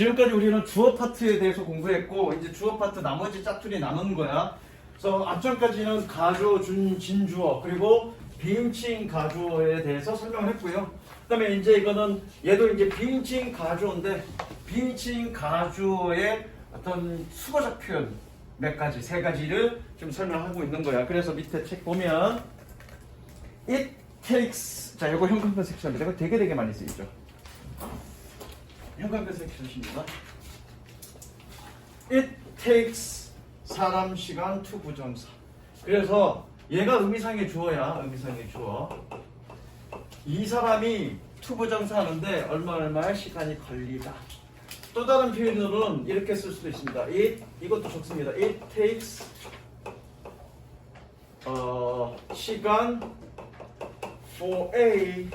지금까지 우리는 주어 파트에 대해서 공부했고 이제 주어 파트 나머지 짝퉁이 남은 거야. 그래서 앞전까지는 가주어, 진주어 그리고 비인칭 가주어에 대해서 설명을 했고요. 그다음에 이제 이거는 얘도 이제 비인칭 가주어인데 비인칭 가주어의 어떤 수거적 표현 몇 가지, 세 가지를 지금 설명하고 있는 거야. 그래서 밑에 책 보면 it takes 자 이거 형광펜 섹션입니다. 이거 되게 많이 쓰이죠. 형광펜 섹션입니다. it takes 사람, 시간, to 부정사. 그래서 얘가 의미상의 주어야. 의미상의 주어. 이 사람이 to 부정사 하는데 얼마의 시간이 걸리다. 또 다른 표현으로는 이렇게 쓸 수도 있습니다. 이것도 좋습니다. It takes 시간 for A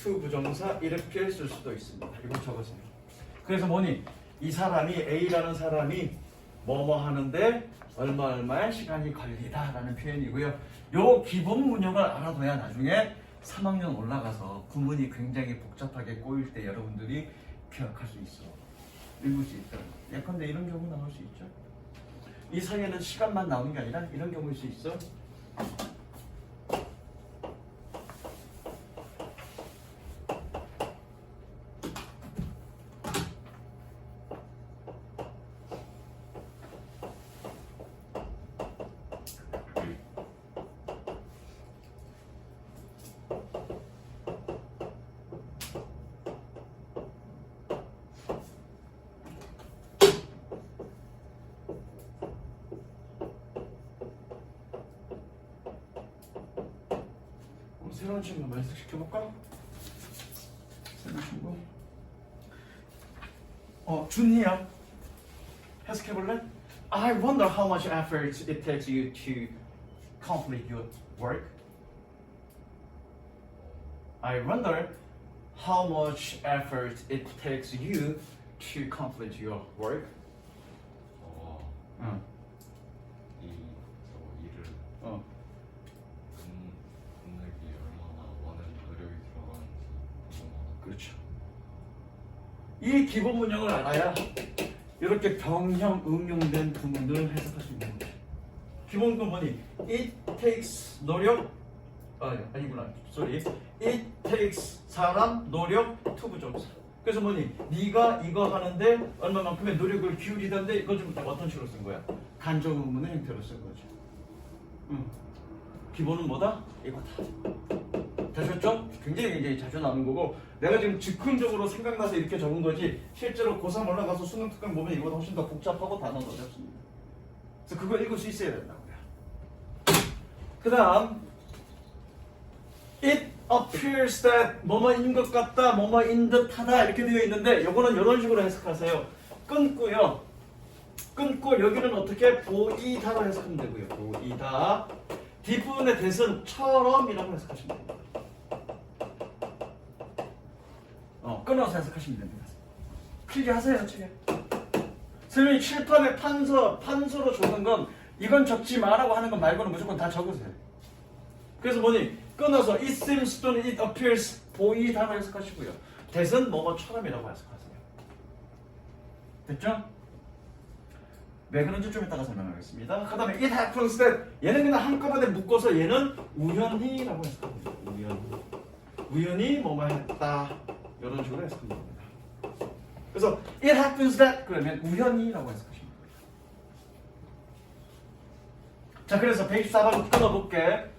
to 부정사 이렇게 쓸 수도 있습니다. 이거 적으세요. 그래서 뭐니? 이 사람이 A라는 사람이 뭐뭐 하는데 얼마의 시간이 걸리다라는 표현이고요. 요 기본 문형을 알아둬야 나중에 3학년 올라가서 구문이 굉장히 복잡하게 꼬일 때 여러분들이 기억할 수 있어. 읽을 수 있다. 예컨대 이런 경우 나올 수 있죠. 이 사이에는 시간만 나오는 게 아니라 이런 경우일 수 있어. 새로운 친구 한번 해석시켜볼까? 새로운 친구 준이야 해석해볼래? I wonder how much effort it takes you to complete your work. I wonder how much effort it takes you to complete your work. 응. 저 일을 어. 끝내기 얼마나 많은 노력이 들어가는지 궁금하다. 그렇죠. 이 기본 문형을 알아야 이렇게 병형 응용된 구문을 해석할 수 있는 거예요. 기본 구문이 it takes 노력 아니구나. sorry. it takes 사람 노력 to 부정사. 그래서 뭐니? 네가 이거 하는데 얼마만큼의 노력을 기울이던데 이거 좀 어떤 식으로 쓴 거야? 간접 의문의 형태로 쓴 거죠. 기본은 뭐다? 이거다. 되셨죠? 굉장히 자주 나오는 거고 내가 지금 즉흥적으로 생각나서 이렇게 적은 거지 실제로 고3 올라가서 수능 특강 보면 이거보다 훨씬 더 복잡하고 단어가 어렵습니다. 그래서 그걸 읽을 수 있어야 된다고요. 그 다음 It appears that 뭐뭐인 것 같다, 뭐뭐인 듯하다 이렇게 되어 있는데 요거는 이런 식으로 해석하세요. 끊고요. 끊고 여기는 어떻게 보이다로 해석하면 되고요. 보이다. 뒷부분의 대은 처럼이라고 해석하시면 됩니다. 끊어서 해석하시면 됩니다. 필기하세요, 지금. 선생님이 칠판에 판서로 적은 건 이건 적지 마라고 하는 건 말고는 무조건 다 적으세요. 그래서 뭐니? 끊어서 it seems 또는 it appears 보이다로 해석하시고요. 대은 뭐뭐처럼이라고 해석하세요. 됐죠? 왜 그런지 좀 이따가 설명하겠습니다. 그 다음에 it happens that 얘는 그냥 한꺼번에 묶어서 얘는 우연히라고 해석합니다. 우연히 뭐뭐 했다 이런 식으로 해석하면 됩니다. 그래서 it happens that 그러면 우연히라고 해석하시면 됩니다. 자, 그래서 124번 끊어볼게.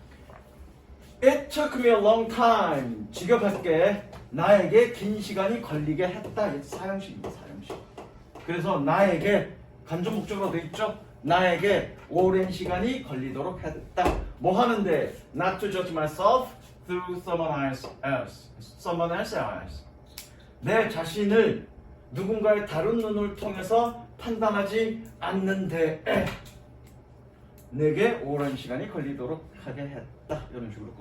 It took me a long time. 직역할게. 나에게 긴 시간이 걸리게 했다. 사형식입니다. 사형식. 그래서 나에게 간접 목적으로 돼 있죠. 나에게 오랜 시간이 걸리도록 했다. 뭐 하는데? Not to judge myself through someone else's eyes. 내 자신을 누군가의 다른 눈을 통해서 판단하지 않는데 내게 오랜 시간이 걸리도록 하게 했다. 이런 식으로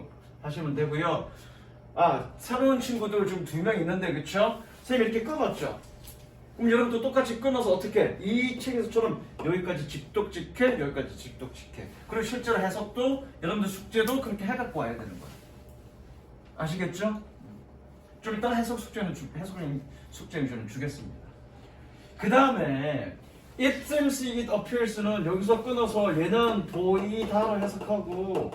하시면 되고요. 새로운 친구들 지금 2명 있는데 그쵸? 선생님이 이렇게 끊었죠? 그럼 여러분도 똑같이 끊어서 어떻게? 이 책에서처럼 여기까지 직독직해, 여기까지 직독직해. 그리고 실제로 해석도 여러분들 숙제도 그렇게 해갖고 와야 되는 거예요. 아시겠죠? 좀 이따 해석 숙제는 저는 주겠습니다. 그 다음에 it seems, it appears는 여기서 끊어서 얘는 보이다로 해석하고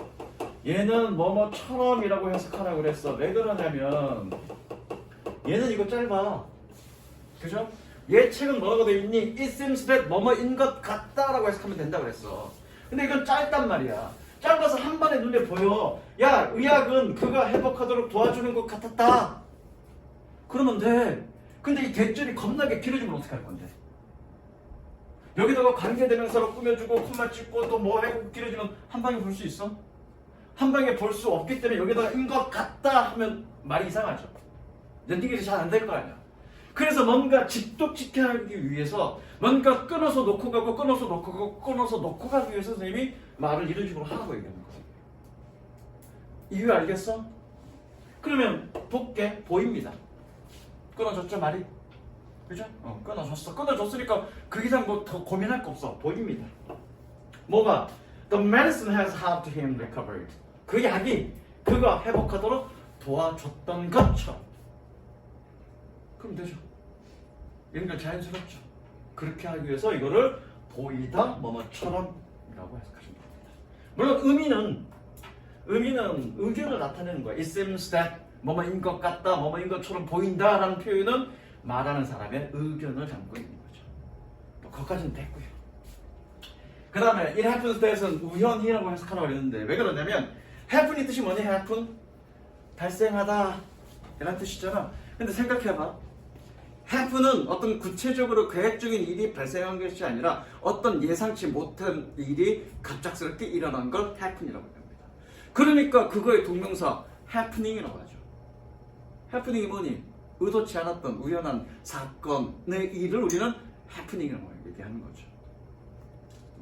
얘는 뭐뭐처럼이라고 해석하라고 그랬어. 왜 그러냐면 얘는 이거 짧아. 그죠? 얘 책은 뭐라고 돼 있니? It seems that 뭐뭐인 것 같다라고 해석하면 된다고 그랬어. 근데 이건 짧단 말이야. 짧아서 한 번에 눈에 보여. 야, 의학은 그가 회복하도록 도와주는 것 같았다. 그러면 돼. 근데 이 대절이 겁나게 길어지면 어떻게 할 건데? 여기다가 관계대명사로 꾸며주고 콤마 찍고 또 뭐 하고 길어지면 한 방에 볼 수 있어? 한 방에 볼 수 없기 때문에 여기다가 인 것 같다 하면 말이 이상하죠. 연기들이 잘 안 될 거 아니야. 그래서 뭔가 직독직해 하기 위해서 뭔가 끊어서 놓고 가고 끊어서 놓고 가고 끊어서 놓고 가기 위해서 선생님이 말을 이런 식으로 하라고 얘기하는 거예요. 이유 알겠어? 그러면 볼게. 보입니다. 끊어졌죠 말이? 그죠? 끊어졌어. 끊어졌으니까 그 이상 뭐 더 고민할 거 없어. 보입니다. 뭐가? The medicine has helped him recover. 그 약이 그가 회복하도록 도와줬던 것처럼. 그럼 되죠. 연결 자연스럽죠. 그렇게 하기 위해서 이거를 보이다 뭐뭐처럼이라고 해석하시면 됩니다. 물론 의미는 의견을 나타내는 거야. It seems that 뭐뭐인 것 같다, 뭐뭐인 것처럼 보인다라는 표현은 말하는 사람의 의견을 담고 있는 거죠. 또 거기까지는 됐고요. 그 다음에 it happens that은 우연히라고 해석하라고 했는데 왜 그러냐면 happen이 뜻이 뭐니? happen? 발생하다 이런 뜻이잖아. 근데 생각해봐. happen은 어떤 구체적으로 계획적인 일이 발생한 것이 아니라 어떤 예상치 못한 일이 갑작스럽게 일어난 걸 happen이라고 합니다. 그러니까 그거의 동명사 happening이라고 하죠. happening이 뭐니? 의도치 않았던 우연한 사건의 일을 우리는 happening이라고 얘기하는 거죠.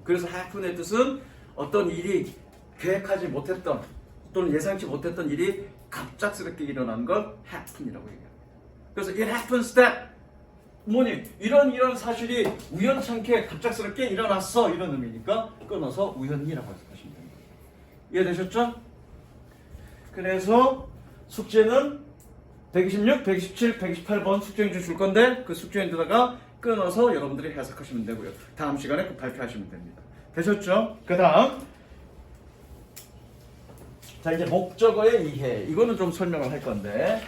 그래서 happen의 뜻은 어떤 일이 계획하지 못했던 또는 예상치 못했던 일이 갑작스럽게 일어난 걸 happen이라고 얘기합니다. 그래서 it happens that 뭐니? 이런 사실이 우연찮게 갑작스럽게 일어났어 이런 의미니까 끊어서 우연히라고 해석하시면 됩니다. 이해되셨죠? 그래서 숙제는 126, 127, 128번 숙제인지 줄 건데 그 숙제인데다가 끊어서 여러분들이 해석하시면 되고요. 다음 시간에 꼭 발표하시면 됩니다. 되셨죠? 그 다음 자 이제 목적어의 이해 이거는 좀 설명을 할 건데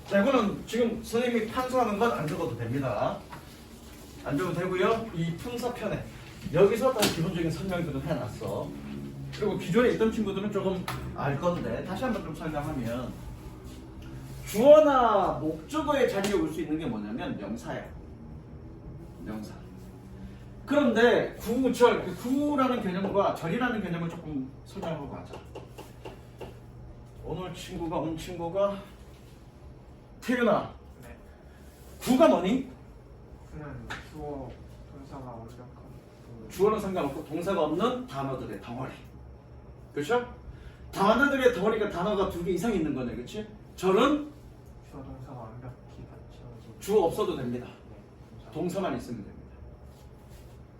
자, 이거는 지금 선생님이 판서하는 건 안 적어도 됩니다. 안 적어도 되고요. 이 품사편에 여기서 다 기본적인 설명들을 해놨어. 그리고 기존에 있던 친구들은 조금 알 건데 다시 한번 좀 설명하면 주어나 목적어의 자리에 올 수 있는 게 뭐냐면 명사야. 명사. 그런데 구절, 구라는 개념과 절이라는 개념을 조금 설명하고 가자. 오늘 친구가 온 친구가 태윤아, 네. 구가 뭐니? 그냥 주어 동사가 완벽한 주어는 상관없고 동사가 없는 단어들의 덩어리. 그렇죠? 단어들의 덩어리가 단어가 2개 이상 있는 거네, 그렇지? 절은 주어 동사가 완벽히 받쳐진 주어 없어도 됩니다. 네, 동사만 있으면 됩니다.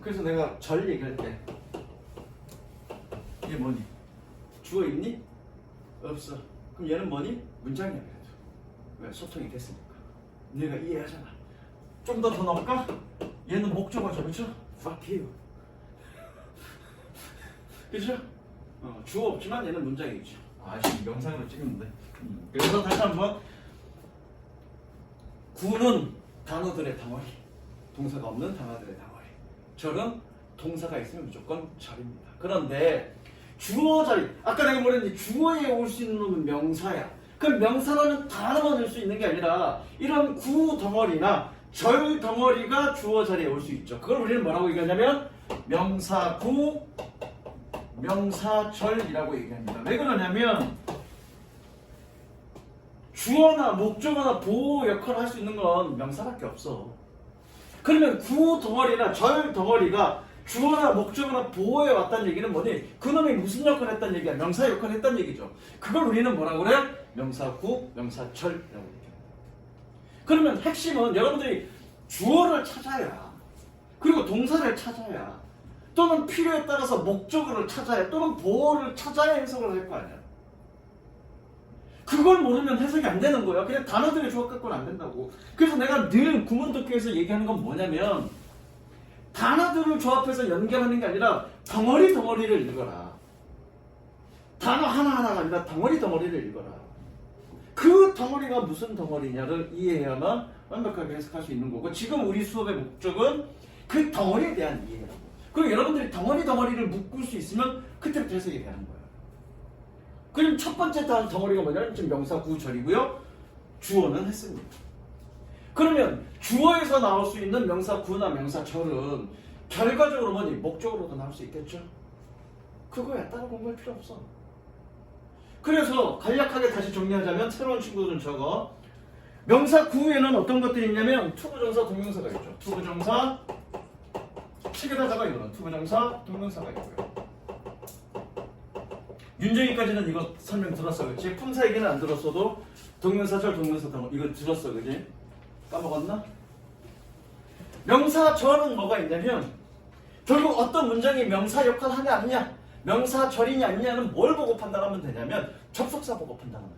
그래서 내가 절 얘기할 때 이게 뭐니? 주어 있니? 없어. 그럼 얘는 뭐니? 문장이야 그래도. 왜? 소통이 됐으니까. 네가 이해하잖아. 좀 더 넣을까? 얘는 목적어죠, 그렇죠? Fuck you. 그죠? 주어 없지만 얘는 문장이죠. 아씨 영상으로 찍는데. 그래서 다시 한번 구는 단어들의 덩어리, 동사가 없는 단어들의 덩어리. 절은 동사가 있으면 무조건 절입니다. 그런데 주어 자리, 아까 내가 뭐랬는지 주어에 올 수 있는 놈은 명사야. 그럼 명사라는 단어만 넣을 수 있는 게 아니라 이런 구 덩어리나 절 덩어리가 주어 자리에 올 수 있죠. 그걸 우리는 뭐라고 얘기하냐면 명사구, 명사절이라고 얘기합니다. 왜 그러냐면 주어나 목적어나 보호 역할을 할 수 있는 건 명사밖에 없어. 그러면 구 덩어리나 절 덩어리가 주어나 목적어나 보호에 왔다는 얘기는 뭐니? 그놈이 무슨 역할을 했다는 얘기야? 명사 역할을 했다는 얘기죠. 그걸 우리는 뭐라고 그래? 명사구, 명사절이라고 얘기합니다. 그러면 핵심은 여러분들이 주어를 찾아야 그리고 동사를 찾아야 또는 필요에 따라서 목적어를 찾아야 또는 보어를 찾아야 해석을 할 거 아니야. 그걸 모르면 해석이 안 되는 거야. 그냥 단어들의 조합 갖고는 안 된다고. 그래서 내가 늘 구문독해에서 얘기하는 건 뭐냐면 단어들을 조합해서 연결하는 게 아니라 덩어리를 읽어라. 단어 하나하나가 아니라 덩어리를 읽어라. 그 덩어리가 무슨 덩어리냐를 이해해야만 완벽하게 해석할 수 있는 거고, 지금 우리 수업의 목적은 그 덩어리에 대한 이해라고. 그럼 여러분들이 덩어리를 묶을 수 있으면 그때부터 해석이 되는 거예요. 그럼 첫 번째 덩어리가 뭐냐면 지금 명사 구절이고요. 주어는 했습니다. 그러면 주어에서 나올 수 있는 명사 구나 명사 절은 결과적으로 뭐니? 목적으로도 나올 수 있겠죠? 그거야. 따로 공부할 필요 없어. 그래서 간략하게 다시 정리하자면 새로운 친구들은 저거 명사 구에는 어떤 것들이 있냐면 투부정사, 동명사가 있죠. 투부정사 책에다가 이거는 투부정사, 동명사가 있고요. 윤정이까지는 이거 설명 들었어, 그렇지? 품사 얘기는 안 들었어도 동명사절, 동명사 단어 이거 들었어, 그렇지? 까먹었나? 명사절은 뭐가 있냐면 결국 어떤 문장이 명사 역할을 하냐 아니냐, 명사절이냐 아니냐는 뭘 보고 판단하면 되냐면 접속사 보고 판단하면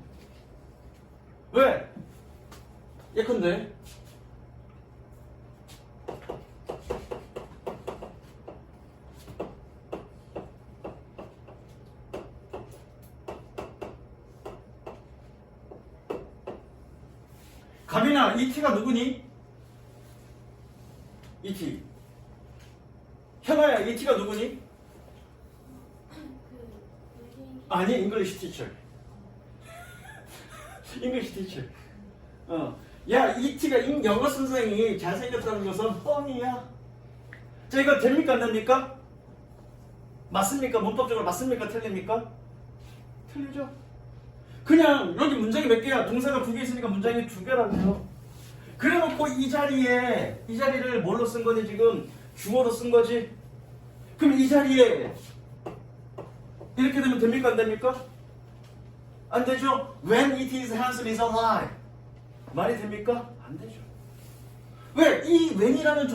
돼요. 왜? 예컨대 가빈아, 이티가 누구니? 이티. 현아야, 이티가 누구니? 아니, English teacher. English teacher. 야, 이티가 영어 선생이 잘생겼다는 것은 뻥이야. 자, 이거 됩니까? 안 됩니까? 맞습니까? 문법적으로 맞습니까? 틀립니까? 틀리죠? 그냥 여기 문장이 몇 개야? 동사가 2개 있으니까 문장이 2개라고요. 그래놓고 이 자리를 뭘로 쓴 거니 지금? 주어로 쓴 거지? 그럼 이 자리에 이렇게 되면 됩니까? 안 됩니까? 안 되죠? When it is handsome is alive. 말이 됩니까? 안 되죠. 왜? 이 when이라는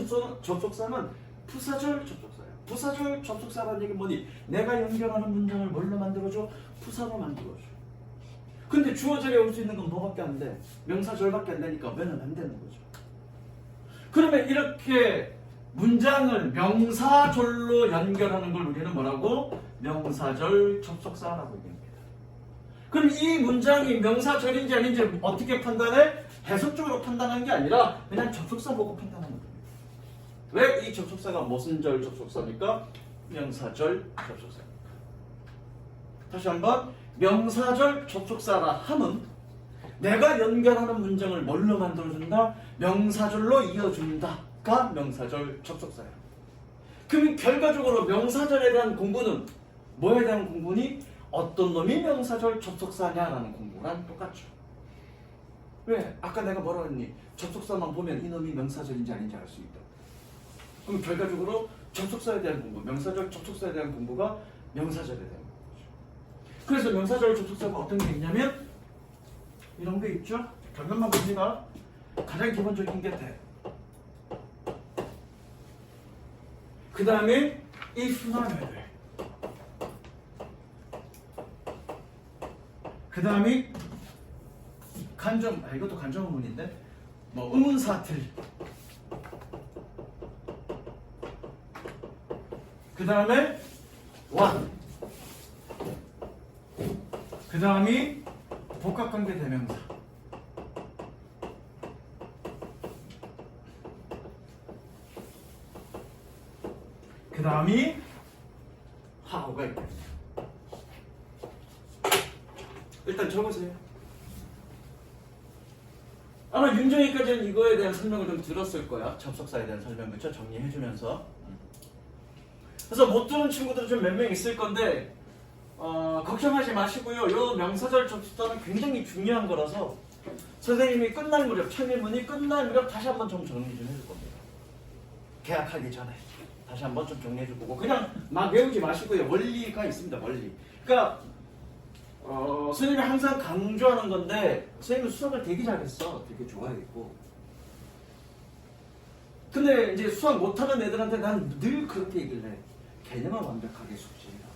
접속사는 부사절 접속사예요. 부사절 접속사라는 얘기는 뭐니? 내가 연결하는 문장을 뭘로 만들어줘? 부사로 만들어줘. 근데 주어절에 올 수 있는 건 뭐밖에 안 돼? 명사절밖에 안 되니까 when은 안 되는 거죠. 그러면 이렇게 문장을 명사절로 연결하는 걸 우리는 뭐라고? 명사절 접속사라고 얘기합니다. 그럼 이 문장이 명사절인지 아닌지 어떻게 판단해? 해석적으로 판단하는 게 아니라 그냥 접속사 보고 판단하는 겁니다. 왜 이 접속사가 무슨 절 접속사입니까? 명사절 접속사입니다. 다시 한번, 명사절 접속사라 함은 내가 연결하는 문장을 뭘로 만들어준다? 명사절로 이어준다가 명사절 접속사예요. 그럼 결과적으로 명사절에 대한 공부는 뭐에 대한 공부니? 어떤 놈이 명사절 접속사냐라는 공부랑 똑같죠. 왜? 아까 내가 뭐라고 했니? 접속사만 보면 이놈이 명사절인지 아닌지 알 수 있다. 그럼 결과적으로 접속사에 대한 공부, 명사절 접속사에 대한 공부가 명사절에 대한 공부죠. 그래서 명사절 접속사가 어떤 게 있냐면 이런 게 있죠. 결론만 봅니다. 가장 기본적인 게 돼. 그 다음에 if나 돼. 그 다음에 간접, 이것도 간접 의문인데 뭐 의문사틀. 그 다음에 what. 그 다음이 복합관계 대명사. 그 다음이 how가 있다. 일단 적으세요. 아마 윤정이까지는 이거에 대한 설명을 좀 들었을 거야. 접속사에 대한 설명, 그쵸? 정리해주면서. 그래서 못 들은 친구들은 좀 몇 명 있을 건데 걱정하지 마시고요. 이 명사절 접속사는 굉장히 중요한 거라서 선생님이 끝날 무렵, 최밀문이 끝날 무렵 다시 한번 좀 정리 좀 해줄 겁니다. 계약하기 전에 다시 한번 좀 정리해 줄 거고, 그냥 막 외우지 마시고요. 원리가 있습니다. 원리. 그러니까 선생님이 항상 강조하는 건데, 선생님은 수학을 되게 잘했어. 되게 좋아했고. 근데 이제 수학 못하는 애들한테 난 늘 그렇게 얘기를 해. 개념을 완벽하게 숙지해라.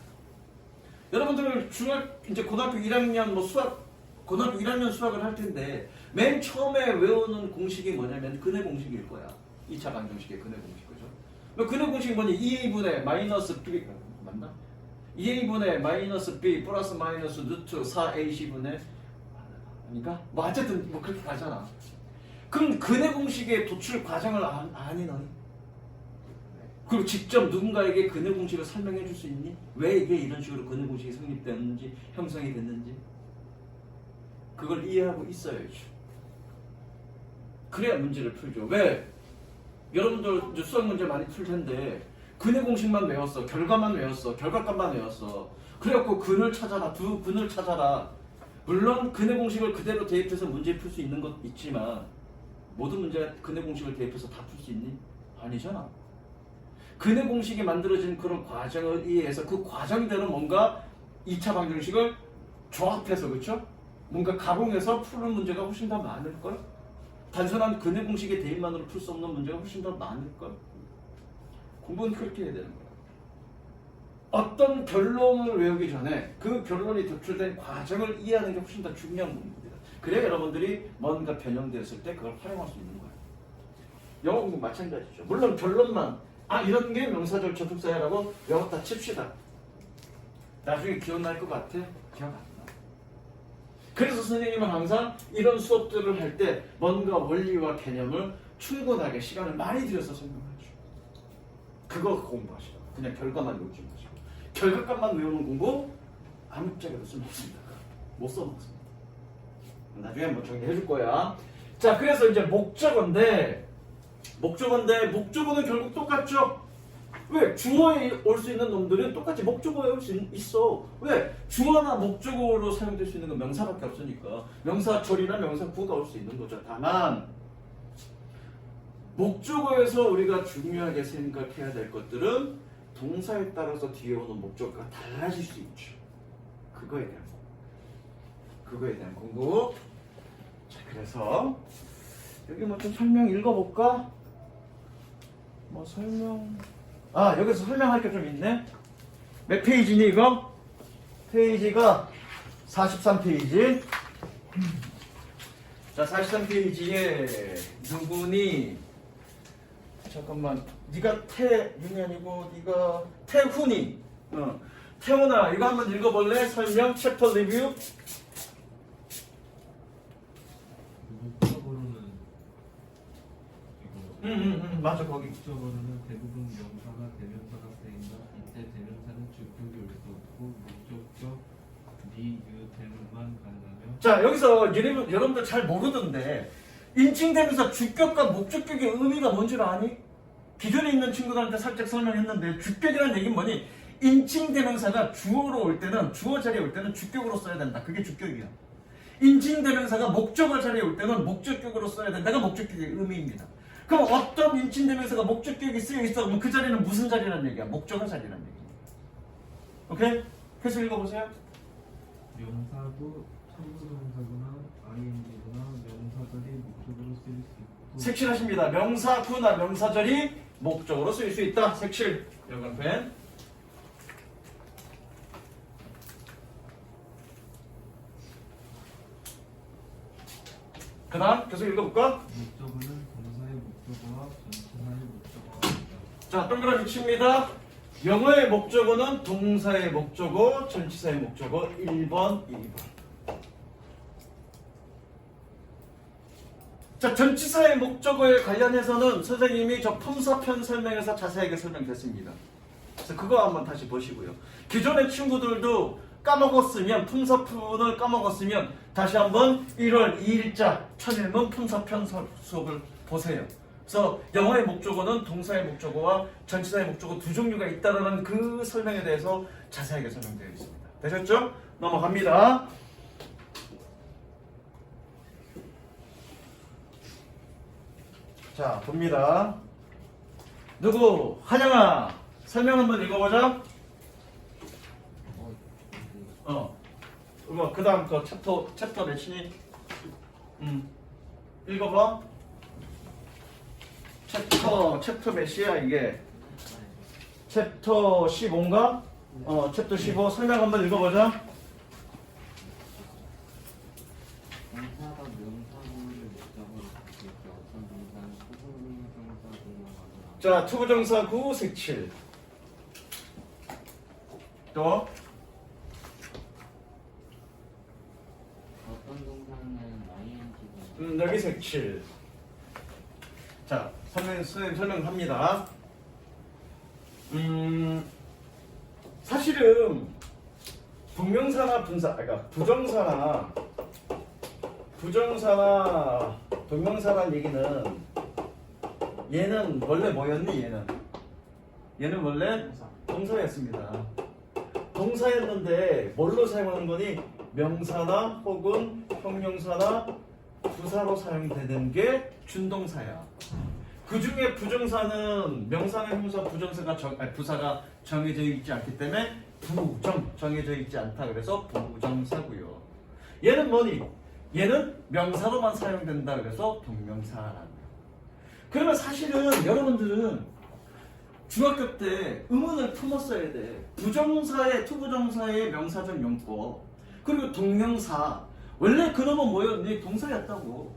여러분들 이제 고등학교 1학년 고등학교 1학년 수학을 할 텐데 맨 처음에 외우는 공식이 뭐냐면 근해 공식일 거야. 2차 방정식의 근해 공식 그죠? 근해 공식이 뭐니? 2a분의 마이너스 b 맞나? 2a분의 마이너스 b 플러스 마이너스 루트 4ac분의 아닌가? 뭐 어쨌든 뭐 그렇게 가잖아. 그럼 근해 공식의 도출 과정을 아니 너니? 그리고 직접 누군가에게 근해 공식을 설명해 줄 수 있니? 왜 이게 이런 식으로 근해 공식이 성립되었는지 형성이 됐는지 그걸 이해하고 있어야죠. 그래야 문제를 풀죠. 왜? 여러분들 이제 수학 문제 많이 풀 텐데 근해 공식만 외웠어. 결과만 외웠어. 결과값만 외웠어. 그래갖고 근을 찾아라. 두 근을 찾아라. 물론 근해 공식을 그대로 대입해서 문제 풀 수 있는 것 있지만 모든 문제 근해 공식을 대입해서 다 풀 수 있니? 아니잖아. 근해 공식이 만들어진 그런 과정을 이해해서 그 과정대로 뭔가 2차 방정식을 조합해서 그렇죠? 뭔가 가공해서 푸는 문제가 훨씬 더 많을걸? 단순한 근해 공식의 대입만으로 풀 수 없는 문제가 훨씬 더 많을걸? 공부는 그렇게 해야 되는 거야. 어떤 결론을 외우기 전에 그 결론이 도출된 과정을 이해하는 게 훨씬 더 중요한 부분입니다. 그래야 여러분들이 뭔가 변형되었을 때 그걸 활용할 수 있는 거예요. 영어 공부 마찬가지죠. 물론 결론만 이런 게 명사절 접속사야라고 외웠다 칩시다. 나중에 기억날 것 같아? 기억 안 나. 그래서 선생님은 항상 이런 수업들을 할 때 뭔가 원리와 개념을 충분하게 시간을 많이 들여서 설명하죠. 그거 공부하시고 그냥 결과만 외우지 마시고 결과값만 외우는 공부 아무짝에도 쓸모없습니다. 못 써먹습니다. 나중에 뭐 정리해 줄 거야. 자, 그래서 이제 목적어인데 목적어는 결국 똑같죠? 왜? 주어에 올 수 있는 놈들은 똑같이 목적어에 올 수 있어. 왜? 주어나 목적어로 사용될 수 있는 건 명사밖에 없으니까 명사절이나 명사구가 올 수 있는 거죠. 다만 목적어에서 우리가 중요하게 생각해야 될 것들은 동사에 따라서 뒤에 오는 목적어가 달라질 수 있죠. 그거에 대한 공부. 자, 그래서 여기 뭐 좀 설명 읽어볼까? 뭐 설명 여기서 설명할 게 좀 있네. 몇 페이지니 이거? 페이지가 43페이지. 자, 43페이지에 누구니? 잠깐만, 네가 태윤이 아니고 네가 태훈이. 태훈아, 이거 한번 읽어볼래? 설명 챕터 리뷰. 목적어로는 이거 맞아, 거기. 목적어로는 대부분 명사가 대명사가 쓰인다. 이때 대명사는 주격이 올 수 없고 목적격 미유대문만 가능하며. 자, 여기서 여러분들 잘 모르던데 인칭대명사 주격과 목적격의 의미가 뭔 줄 아니? 기존에 있는 친구들한테 살짝 설명했는데 주격이라는 얘기는 뭐니? 인칭대명사가 주어로 올 때는 주어 자리에 올 때는 주격으로 써야 된다. 그게 주격이야. 인칭대명사가 목적어 자리에 올 때는 목적격으로 써야 된다가 목적격의 의미입니다. 그럼 어떤 인칭대명사가 목적격이 쓰여 있어? 그러면 그 자리는 무슨 자리라는 얘기야? 목적어 자리라는 얘기야. 오케이? 계속 읽어보세요. 명사도 참고동사구나 ing구나 명사절이 목적으로 쓰일 수 있고. 색칠하십니다. 명사구나 명사절이 목적으로 쓰일 수 있다. 색칠. 영광펜. 그 다음 계속 읽어볼까? 목적어는 동사의 목적어와 전치사의 목적어입니다. 자, 동그라미 칩니다. 영어의 목적어는 동사의 목적어, 전치사의 목적어 1번, 2번. 자, 전치사의 목적어에 관련해서는 선생님이 저 품사편 설명에서 자세하게 설명했습니다. 그래서 그거 한번 다시 보시고요. 기존의 친구들도 까먹었으면 품사편을 까먹었으면 다시 한번 1월 2일자 천일문 품사편 수업을 보세요. 그래서 영어의 목적어는 동사의 목적어와 전치사의 목적어 두 종류가 있다는 그 설명에 대해서 자세하게 설명되어 있습니다. 되셨죠? 넘어갑니다. 자, 봅니다. 누구? 한영아, 설명 한번 읽어보자. 그 다음 거 챕터 몇이니? 읽어봐. 챕터 몇이야 이게? 챕터 15인가? 챕터 15 설명 한번 읽어보자. 동사가 명사구를 목적으로 바뀔 때 어떤 동사는 투부정사구로 만들어 자, 투부정사 구 색칠. 또 어떤 동사는 ing가 여기 색칠. 자, 선생님 설명합니다. 사실은 동명사나 분사, 그러니까 부정사나 동명사란 얘기는 얘는 원래 뭐였니? 얘는 원래 동사였습니다. 동사였는데 뭘로 사용하는 거니? 명사나 혹은 형용사나 부사로 사용되는 게 준동사야. 그 중에 부정사는 명사나 형용사 부사가 정해져 있지 않기 때문에 정해져 있지 않다. 그래서 부정사고요. 얘는 뭐니? 얘는 명사로만 사용된다. 그래서 동명사라는 거야. 그러면 사실은 여러분들은 중학교 때 의문을 품었어야 돼. 부정사의 투부정사의 명사적 용법 그리고 동명사 원래 그놈은 뭐였니? 동사였다고.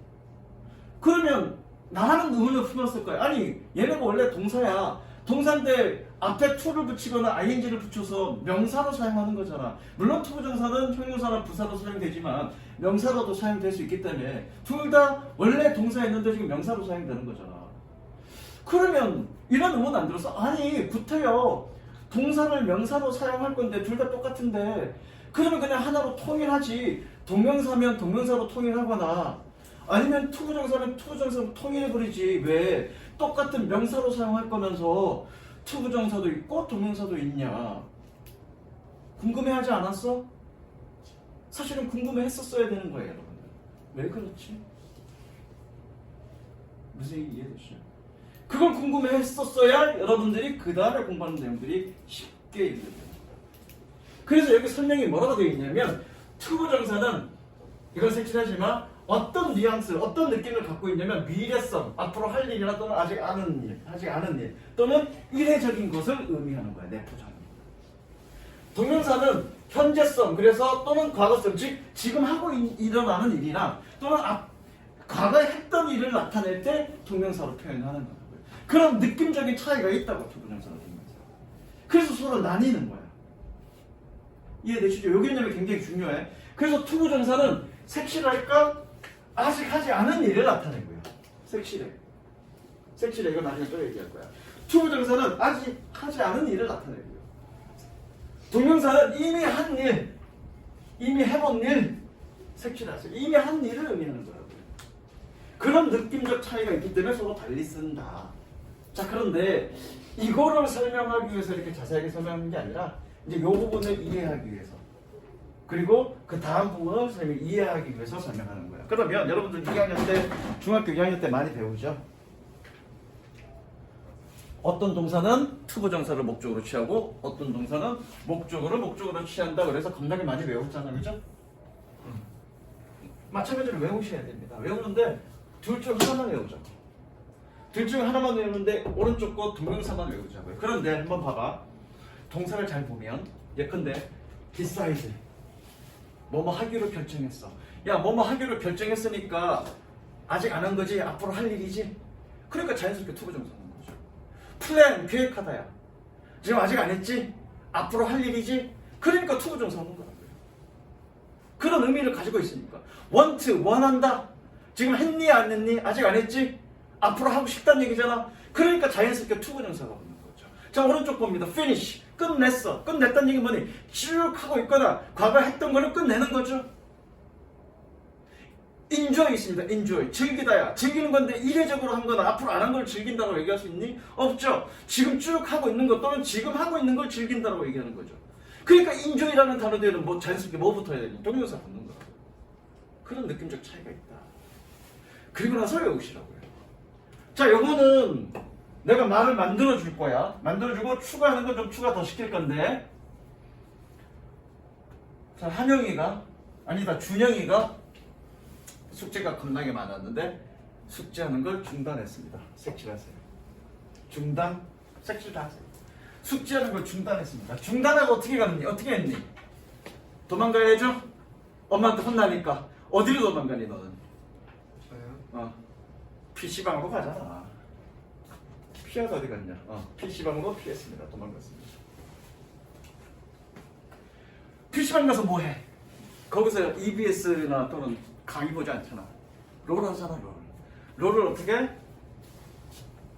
그러면 나라는 의문을 품었을 거야. 아니 얘네가 원래 동사야. 동사인데 앞에 to를 붙이거나 ing를 붙여서 명사로 사용하는 거잖아. 물론 투부정사는 형용사나 부사로 사용되지만 명사로도 사용될 수 있기 때문에 둘 다 원래 동사였는데 지금 명사로 사용되는 거잖아. 그러면 이런 의문 안 들었어? 아니 구태여 동사를 명사로 사용할 건데 둘 다 똑같은데 그러면 그냥 하나로 통일하지. 동명사면 동명사로 통일하거나 아니면 투부정사면 투부정사로 통일해버리지. 왜 똑같은 명사로 사용할 거면서 투부정사도 있고 동명사도 있냐. 궁금해하지 않았어? 사실은 궁금해했었어야 되는 거예요 여러분들. 왜 그렇지? 무슨 얘기 이해되시죠? 그걸 궁금해했었어야 여러분들이 그 다음에 공부하는 내용들이 쉽게 이해돼요. 그래서 여기 설명이 뭐라고 되어 있냐면 투부정사는 이건 색칠하지만 어떤 뉘앙스, 어떤 느낌을 갖고 있냐면 미래성, 앞으로 할 일이나 또는 아직 않은 일 또는 이례적인 것을 의미하는 거야. 내포적인. 동명사는 현재성, 그래서 또는 과거성, 즉 지금 하고 일어나는 일이나 또는 과거에 했던 일을 나타낼 때 동명사로 표현하는 거고요. 그런 느낌적인 차이가 있다고 투부정사와 동명사. 그래서 서로 나뉘는 거야. 이해되시죠? 요 개념이 굉장히 중요해. 그래서 투부정사는 색칠할까? 아직 하지 않은 일을 나타내고요. 색칠해. 이거 나중에 또 얘기할 거야. 투부정사는 아직 하지 않은 일을 나타내고요. 동명사는 이미 한 일, 이미 해본 일, 색칠하세요. 이미 한 일을 의미하는 거라고요. 그런 느낌적 차이가 있기 때문에 서로 달리 쓴다. 자, 그런데 이거를 설명하기 위해서 이렇게 자세하게 설명하는 게 아니라 이제 이 부분을 이해하기 위해서 그리고 그 다음 부분을 선생님이 이해하기 위해서 설명하는 거예요. 그러면 여러분들 2학년 때 중학교 2학년 때 많이 배우죠. 어떤 동사는 투부정사를 목적으로 취하고 어떤 동사는 목적으로 취한다. 그래서 겁나게 많이 외웠잖아요. 그죠? 마찬가지로 외우셔야 됩니다. 외우는데 둘 중 하나만 외우죠. 둘 중 하나만 외우는데 오른쪽 거 동명사만 외우자고요. 그런데 한번 봐봐. 동사를 잘 보면 예컨대 decide 뭐뭐 하기로 결정했어. 야 뭐뭐 하기로 결정했으니까 아직 안 한 거지. 앞으로 할 일이지. 그러니까 자연스럽게 투부정사 하는 거죠. 플랜 계획하다야. 지금 아직 안 했지. 앞으로 할 일이지. 그러니까 투부정사 하는 거라고요. 그런 의미를 가지고 있으니까 want 원한다. 지금 했니 안 했니? 아직 안 했지. 앞으로 하고 싶다는 얘기잖아. 그러니까 자연스럽게 투부정사가 오는 거죠. 자 오른쪽 봅니다. finish 끝냈어. 끝냈다는 얘기 뭐니? 쭉 하고 있거나 과거에 했던 거를 끝내는 거죠. enjoy 있습니다. enjoy 즐기다야. 즐기는 건데 이례적으로 한 거나 앞으로 안 한 걸 즐긴다고 얘기할 수 있니? 없죠. 지금 쭉 하고 있는 것 또는 지금 하고 있는 걸 즐긴다고 얘기하는 거죠. 그러니까 enjoy라는 단어 뒤에는 뭐 자연스럽게 뭐 붙어야 되니? 동명사 붙는 거야. 그런 느낌적 차이가 있다. 그리고 나서 외우시라고요. 자, 요거는 내가 말을 만들어 줄 거야. 만들어주고 추가하는 건 좀 추가 더 시킬 건데. 자, 준영이가 숙제가 겁나게 많았는데 숙제하는 걸 중단했습니다. 색칠하세요. 중단, 색칠 다 하세요. 숙제하는 걸 중단했습니다. 중단하고 어떻게 했니? 도망가야죠? 엄마한테 혼나니까. 어디로 도망가니 너는? 저요? PC방으로 가잖아. 피하다 어디 갔냐? PC방으로 피했습니다. 도망갔습니다. PC방 가서 뭐 해? 거기서 EBS나 또는 강의 보지 않잖아. 롤 하잖아, 롤. 롤을 어떻게 해?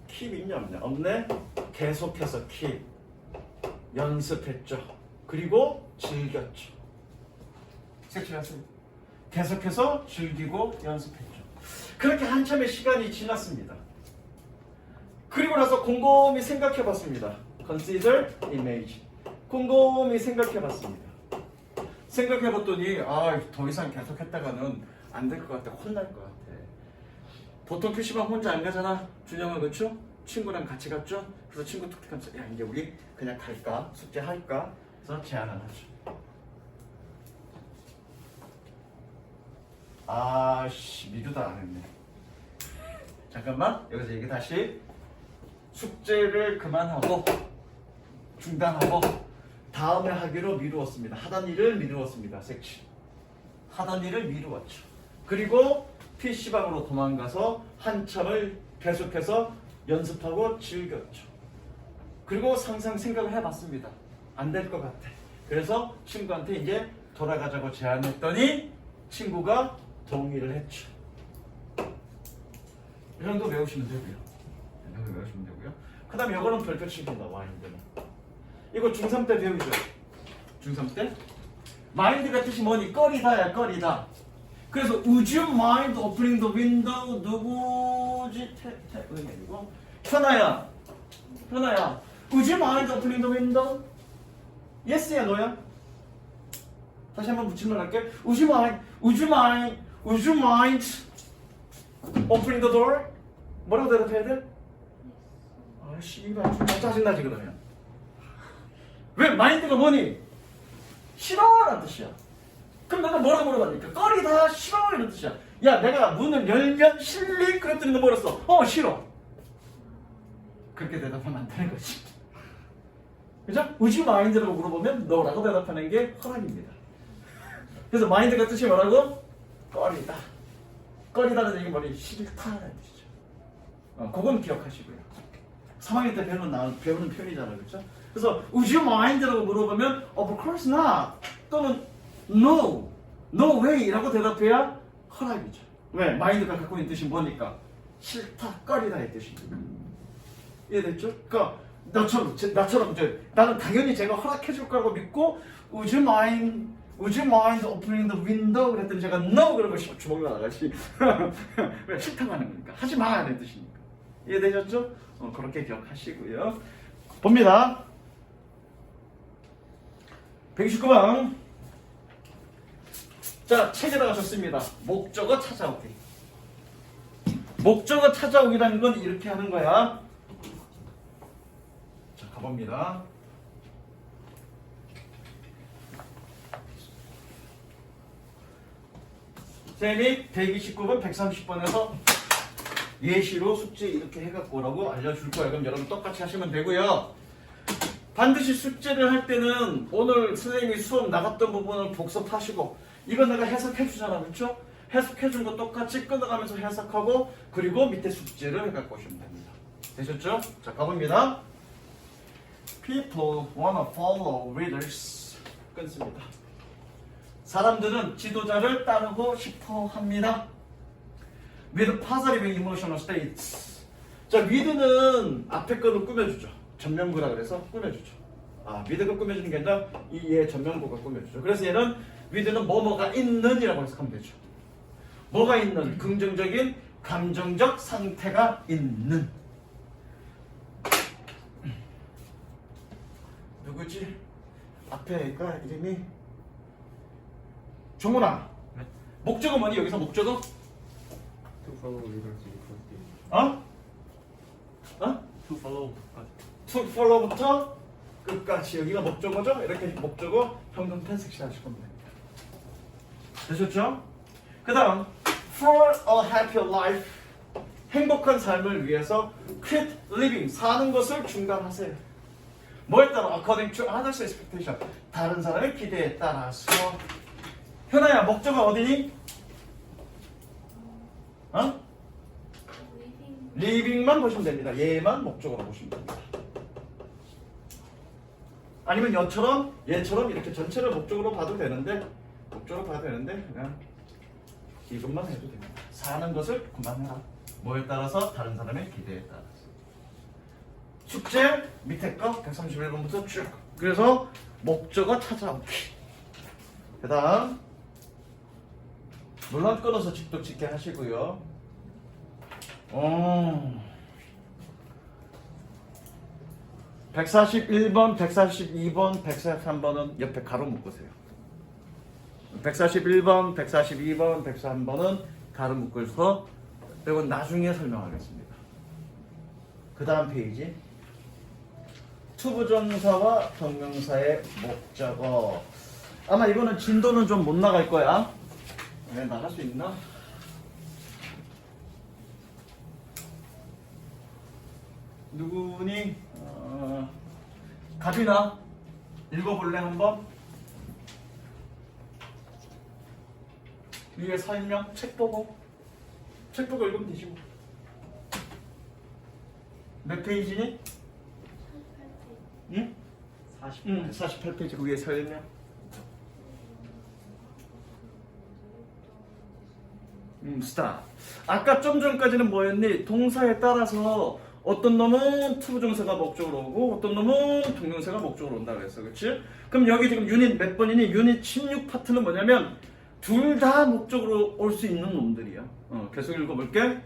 킵 있냐 없냐? 없네? 계속해서 킵. 연습했죠. 그리고 즐겼죠. 색칠하세요. 계속해서 즐기고 연습했죠. 그렇게 한참의 시간이 지났습니다. 그리고 나서 곰곰이 생각해봤습니다. Consider image. 곰곰이 생각해봤습니다. 생각해봤더니 더 이상 계속했다가는 안 될 것 같아. 혼날 것 같아. 보통 PC방 혼자 안 가잖아. 준영은 그렇죠? 친구랑 같이 갔죠? 그래서 친구 툭툭하면서 야 이제 우리 그냥 갈까? 숙제할까? 그래서 제안을 하죠. 미루다 안 했네. 잠깐만 여기서 얘기 다시. 숙제를 그만하고 중단하고 다음에 하기로 미루었습니다. 하던 일을 미루었습니다. 색칠. 하던 일을 미루었죠. 그리고 PC방으로 도망가서 한참을 계속해서 연습하고 즐겼죠. 그리고 생각을 해봤습니다. 안 될 것 같아. 그래서 친구한테 이제 돌아가자고 제안했더니 친구가 동의를 했죠. 이 정도 외우시면 되고요. 이 정도 외우시면 되고요. 그 다음에 이거는 별표 칩니다. 마인드는. 이거 중3 때 배우죠. 중3 때. 마인드가 뜻이 뭐니? 꺼리다야, 꺼리다. 그래서 Would you mind opening the window? 누구지? 태은이고 현아야. Would you mind opening the window? Yes야 너야? 다시 한번 붙임을 할게. Would you mind opening the door? 뭐라고 대답해야 돼? 씨발 진짜 짜증나지 그러면. 왜? 마인드가 뭐니? 싫어라는 뜻이야. 그럼 내가 뭐라고 물어봤니까? 꺼리다, 싫어 이런 뜻이야. 야 내가 문을 열면 실리? 그랬더니 너 뭐랬어? 싫어. 그렇게 대답하면 안 되는 거지. 그죠? 우지 마인드라고 물어보면 너라고 대답하는 게 허락입니다. 그래서 마인드가 뜻이 뭐라고? 꺼리다. 꺼리다는 얘기 뭐니? 싫다라는 뜻이죠. 그건 기억하시고요. 3학년 때 배우는 표현이잖아요. 그렇죠? 그래서 Would you mind라고 물어보면 Of course not 또는 No way 라고 대답해야 허락이죠. 왜? 마인드가 갖고 있는 뜻이 뭐니까? 싫다, 꺼리다의 뜻입니다. 이해됐죠? 그러니까 나처럼 이제 나는 당연히 제가 허락해줄 거라고 믿고 Would you mind opening the window? 그랬더니 제가 No 그러면 주먹이 나가지. 왜? 싫다고 하는 거니까. 하지 마 라는 뜻이니까. 이해되셨죠? 그렇게 기억하시고요. 봅니다. 129번. 자, 책에다가 적습니다. 목적어 찾아오기. 목적어 찾아오기라는 건 이렇게 하는 거야. 자, 가봅니다. 쌤이 129번, 130번에서 예시로 숙제 이렇게 해갖고 오라고 알려줄 거예요. 그럼 여러분 똑같이 하시면 되고요. 반드시 숙제를 할 때는 오늘 선생님이 수업 나갔던 부분을 복습하시고 이거 내가 해석해 주잖아. 그렇죠? 해석해 준 거 똑같이 끊어가면서 해석하고 그리고 밑에 숙제를 해갖고 오시면 됩니다. 되셨죠? 자, 가봅니다. People wanna follow readers. 끊습니다. 사람들은 지도자를 따르고 싶어 합니다. With positive emotional states. 자, with는 앞에 거를 꾸며주죠. 전면부라 그래서 꾸며주죠. with가 꾸며주는 게 아니라 얘 전면부가 꾸며주죠. 그래서 얘는 with는 뭐뭐가 있는이라고 해석하면 되죠. 뭐가 있는? 긍정적인 감정적 상태가 있는. 누구지? 앞에가 이름이 정훈아. 네? 목적어 뭐니? 여기서 목적어? To follow leaders because To follow. to follow부터 끝까지 여기가 목적어죠? 이렇게 목적어 평등 편색시 하실 겁니다. 되셨죠? 그 다음 For a happier life. 행복한 삶을 위해서 quit living. 사는 것을 중단하세요. 뭐에 따라? According to others' expectation. 다른 사람의 기대에 따라서. 현아야, 목적어 어디니? 어? living만 보시면 됩니다. 얘만 목적어로 보시면 됩니다. 아니면 얘처럼 이렇게 전체를 목적으로 봐도 되는데 그냥 이것만 해도 됩니다. 사는 것을 그만해라. 뭐에 따라서? 다른 사람의 기대에 따라서. 숙제 밑에 거 131번부터 쭉. 그래서 목적어 찾아오기. 그 다음 물론 끊어서 직도 찍게 하시고요. 141번, 142번, 143번은 옆에 가로 묶으세요. 141번, 142번, 143번은 가로 묶어서 이건 나중에 설명하겠습니다. 그 다음 페이지. 투부정사와 동명사의 목적어. 아마 이거는 진도는 좀 못 나갈 거야. 왜 나갈 수 있나? 누구니? 가빈아 읽어볼래 한번? 위에 설명 책 보고 읽으면 되지 뭐. 몇 페이지니? 48페이지. 응? 48페이지 위에 설명. 스탑. 아까 좀 전까지는 뭐였니? 동사에 따라서 어떤 놈은 투부정사가 목적으로 오고 어떤 놈은 동명사가 목적으로 온다 그랬어. 그치? 그럼 여기 지금 유닛 몇 번이니? 유닛 16 파트는 뭐냐면 둘 다 목적으로 올 수 있는 놈들이야. 계속 읽어볼게.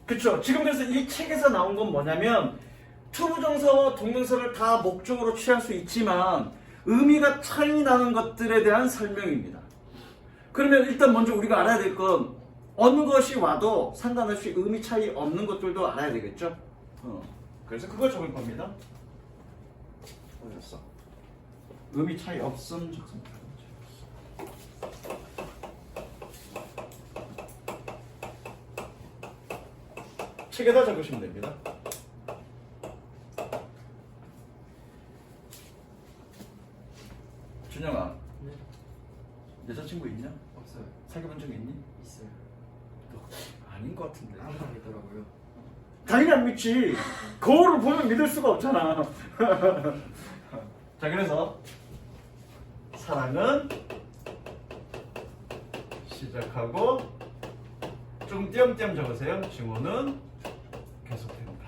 그쵸? 지금 그래서 이 책에서 나온 건 뭐냐면 투부정사와 동명사를 다 목적으로 취할 수 있지만 의미가 차이 나는 것들에 대한 설명입니다. 그러면 일단 먼저 우리가 알아야 될 건 어느 것이 와도 상관없이 의미 차이 없는 것들도 알아야 되겠죠? 그래서 그걸 적을 겁니다. 어딨어? 의미 차이 없음 적습. 책에다 적으시면 됩니다. 준영아, 네. 여자친구 있냐? 없어요. 사귀어본 적 있니? 있어요. 너 아닌 것 같은데. 항상 있더라고요. 당연히 안 믿지. 거울을 보면 믿을 수가 없잖아. 자, 그래서 사랑은 시작하고 좀 띄엄띄엄 적으세요. 증오는 계속된다.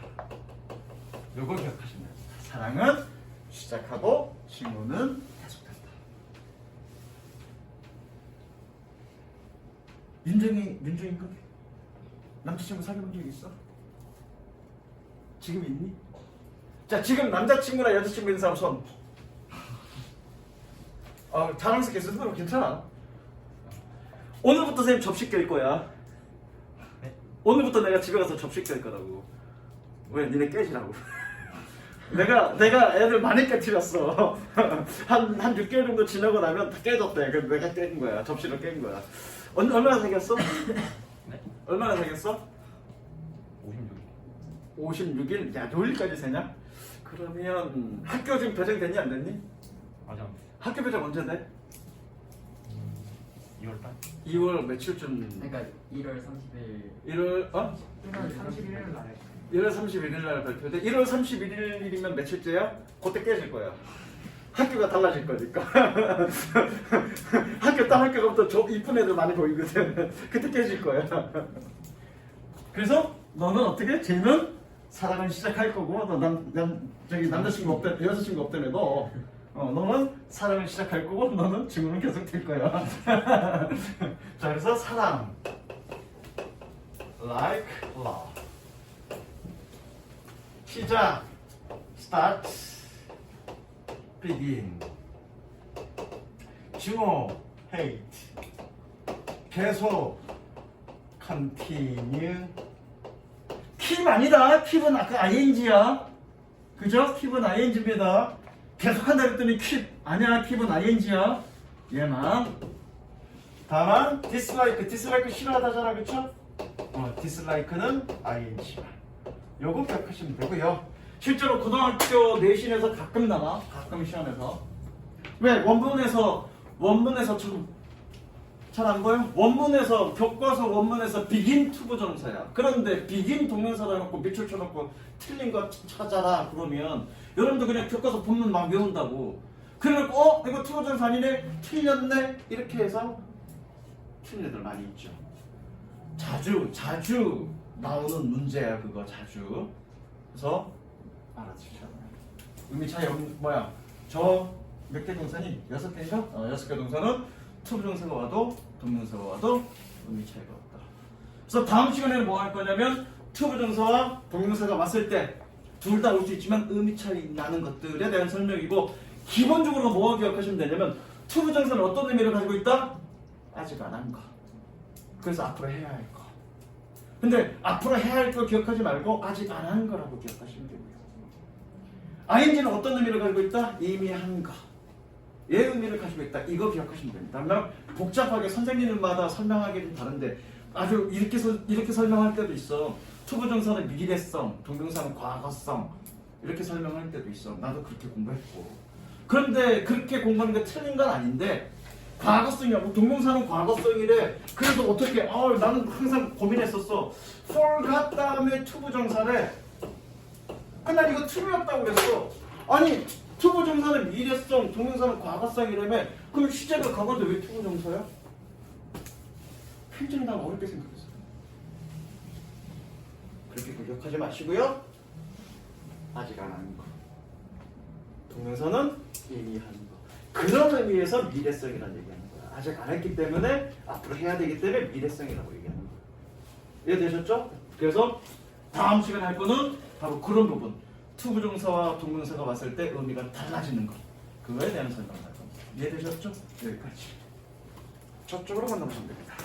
요걸 기억하시면 됩니다. 사랑은 시작하고 증오는 계속된다. 민정인 거 남자친구 사귀어본 적 있어? 지금 있니? 자, 지금 남자친구나 여자친구 있는 사람 손. 자랑스럽게 쓰면 괜찮아. 오늘부터 선생님 접시 깰 거야. 네? 오늘부터 내가 집에 가서 접시 깰 거라고. 왜? 니네 깨지라고. 내가 애들 많이 깨뜨렸어. 한 6개월 정도 지나고 나면 다 깨졌대. 그래서 내가 깬 거야. 접시를 깬 거야. 얼마나 사귀었어? 네? 얼마나 사귀었어? 56. 56일? 야, 요일까지 세냐? 그러면 학교 지금 배정됐니 안 됐니? 맞아. 학교 배정 언제 돼? 2월달? 2월 며칠쯤? 그러니까 1월 30일 1월 1월 31일 날 1월 31일 날 발표돼. 1월 31일이면 며칠째야? 그때 깨질 거야. 학교가 달라질 거니까. 딴 학교가 더 이쁜 애들 많이 보이거든. 그때 깨질 거야. 그래서 너는 어떻게? 쟤는 사랑을 시작할 거고, 저기 남자친구 없던, 여자친구 없다며도, 너는 사랑을 시작할 거고, 너는 증오는 계속 될 거야. 자, 그래서 사랑, like love. 시작, start, begin. 증오, hate. 계속, continue. keep 아니다. keep은 아까 ing야. 그죠? keep은 ing입니다. 계속한다 그랬더니 keep 아니야. keep은 ing야. 얘만. 다만 dislike 싫어하다잖아. 그쵸? dislike는 ing만. 요거 기억하시면 되고요. 실제로 고등학교 내신에서 가끔 나와. 가끔 시험에서. 왜? 원문에서 잘 안 보여? 원문에서 교과서 원문에서 begin to 부정사야. 그런데 begin 동명사다 놓고 밑줄 쳐놓고 틀린 거 찾아라 그러면 여러분도 그냥 교과서 본문 막 외운다고. 그래놓고 이거 to 부정사 아니네? 틀렸네? 이렇게 해서 틀린 애들 많이 있죠. 자주 나오는 문제야 그거 자주. 그래서 알아두셔야 돼요. 의미 차이 뭐야? 저 몇 개 동사니? 6개인가? 6개 동사는 to 부정사가 와도 동명사가 와도 의미 차이가 없다. 그래서 다음 시간에는 뭐 할 거냐면 to 부정사와 동명사가 왔을 때 둘 다 올 수 있지만 의미 차이 나는 것들에 대한 설명이고 기본적으로 뭐 기억하시면 되냐면 to 부정사는 어떤 의미를 가지고 있다? 아직 안 한 거. 그래서 앞으로 해야 할 거. 근데 앞으로 해야 할 거 기억하지 말고 아직 안 한 거라고 기억하시면 되고요. ing는 어떤 의미를 가지고 있다? 이미 한 거. 얘 의미를 가지고 있다. 이거 기억하시면 됩니다. 그러면 복잡하게 선생님들마다 설명하기 좀 다른데 아주 이렇게 설명할 때도 있어. 투부정사는 미래성, 동명사는 과거성 이렇게 설명할 때도 있어. 나도 그렇게 공부했고. 그런데 그렇게 공부하는 게 틀린 건 아닌데 과거성이라고 동명사는 과거성이래. 그래서 어떻게 나는 항상 고민했었어. forgot 다음에 투부정사래. 난 이거 틀렸다고 그랬어. 아니 투부정사는 미래성, 동명사는 과거성이라며. 그럼 시제가 과거인데 왜 투부정사야? 굉장히 난 어렵게 생각했어. 그렇게 공격하지 마시고요. 아직 안 한 거. 동명사는 이미 한 거. 그런 의미에서 미래성이라는 얘기하는 거야. 아직 안 했기 때문에 앞으로 해야 되기 때문에 미래성이라고 얘기하는 거야. 이해되셨죠? 그래서 다음 시간에 할 거는 바로 그런 부분. 투부정사와 동명사가 왔을 때 의미가 달라지는 것. 그거에 대한 설명을 할 겁니다. 이해되셨죠? 여기까지. 저쪽으로 만나보시면 됩니다.